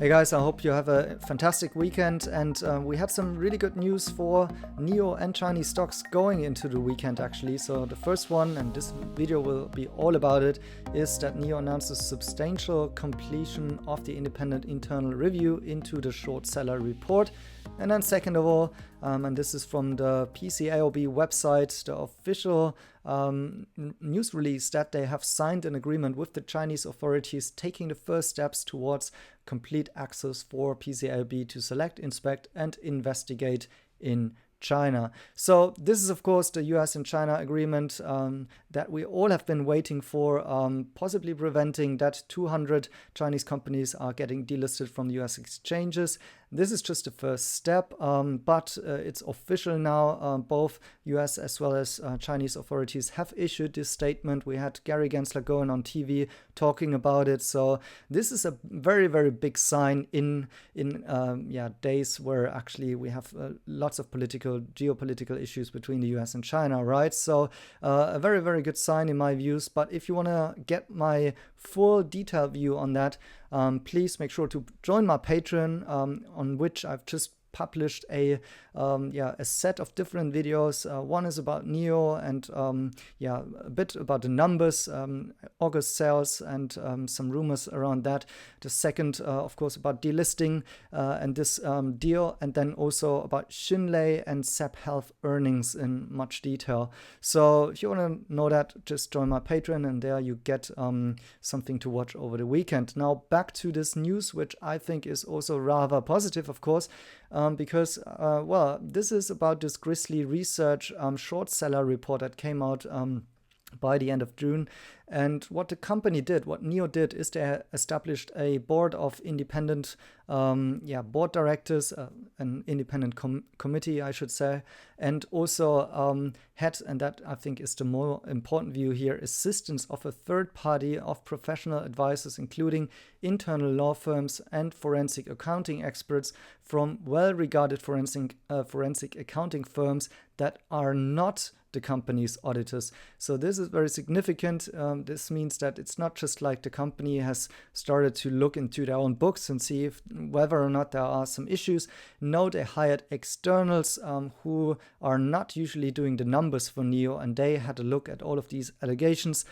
Hey guys, I hope you have a fantastic weekend, and we had some really good news for NIO and Chinese stocks going into the weekend actually. So the first one, and this video will be all about it, is that NIO announced a substantial completion of the independent internal review into the short seller report. And then second of all, and this is from the PCAOB website, the official news release that they have signed an agreement with the Chinese authorities taking the first steps towards complete access for PCAOB to select, inspect, and investigate in China. So this is, of course, the US and China agreement that we all have been waiting for, possibly preventing that 200 Chinese companies are getting delisted from the US exchanges. This is just the first step, but it's official now. Both US as well as Chinese authorities have issued this statement. We had Gary Gensler going on TV talking about it. So this is a very, very big sign in days where actually we have lots of geopolitical issues between the US and China, right? So a very, very good sign in my views. But if you want to get my full detailed view on that, please make sure to join my Patreon, on which I've just published a set of different videos. One is about NIO and a bit about the numbers, August sales, and some rumors around that. The second, of course, about delisting and this deal, and then also about Xunlei and SAP Health earnings in much detail. So if you want to know that, just join my Patreon, and there you get something to watch over the weekend. Now back to this news, which I think is also rather positive, of course. Because this is about this Grizzly Research short seller report that came out by the end of June. And what the company did, what NIO did, is they established a board of independent board directors, an independent committee, I should say, and also had, and that I think is the more important view here, assistance of a third party of professional advisors, including internal law firms and forensic accounting experts from well-regarded forensic accounting firms that are not the company's auditors. So this is very significant. This means that it's not just like the company has started to look into their own books and see whether or not there are some issues. No, they hired externals who are not usually doing the numbers for NIO, and they had a look at all of these allegations.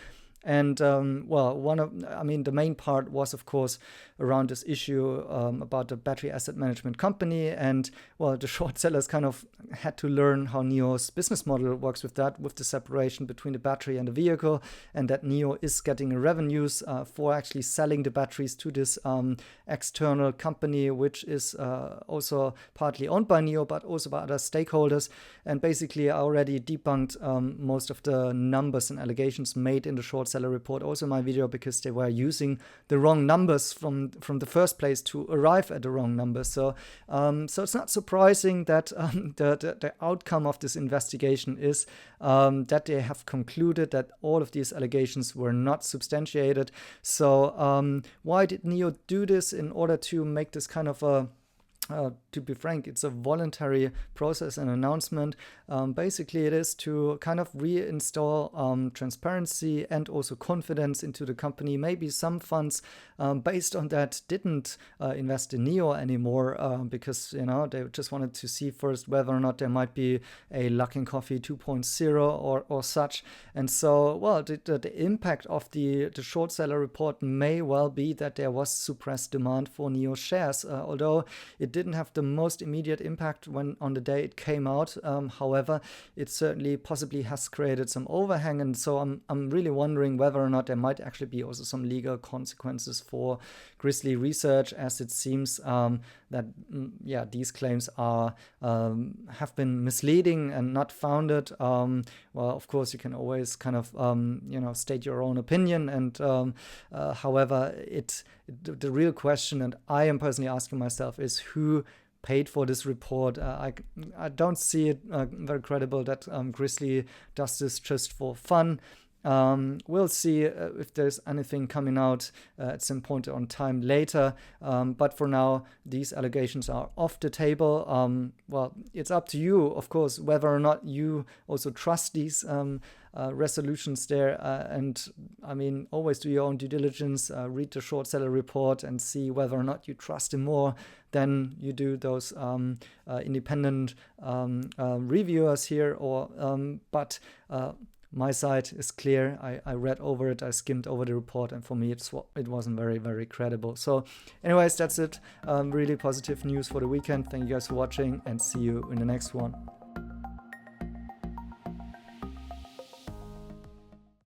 And the main part was, of course, around this issue about the battery asset management company. And, the short sellers kind of had to learn how NIO's business model works with that, with the separation between the battery and the vehicle, and that NIO is getting revenues for actually selling the batteries to this external company, which is also partly owned by NIO, but also by other stakeholders. And basically, I already debunked most of the numbers and allegations made in the short seller report, also in my video, because they were using the wrong numbers from the first place to arrive at the wrong numbers. So it's not surprising that the outcome of this investigation is that they have concluded that all of these allegations were not substantiated. So why did NIO do this? In order to make this kind of a to be frank, it's a voluntary process and announcement. Basically, it is to kind of reinstall transparency and also confidence into the company. Maybe some funds based on that didn't invest in NIO anymore because they just wanted to see first whether or not there might be a Luckin Coffee 2.0 or such. And so, the impact of the short seller report may well be that there was suppressed demand for NIO shares, although it didn't have the most immediate impact on the day it came out. However, it certainly possibly has created some overhang, and so I'm really wondering whether or not there might actually be also some legal consequences for Grizzly Research, as it seems that these claims are have been misleading and not founded. Of course, you can always kind of state your own opinion, and however, the real question, and I am personally asking myself, is who paid for this report. I don't see it very credible that Grizzly does this just for fun. We'll see if there's anything coming out at some point on time later. But for now, these allegations are off the table. It's up to you, of course, whether or not you also trust these resolutions there. And I mean, always do your own due diligence, read the short seller report and see whether or not you trust him more than you do those independent reviewers here. But my side is clear. I read over it, I skimmed over the report, and for me it wasn't very, very credible. So anyways, that's it. Really positive news for the weekend. Thank you guys for watching, and see you in the next one.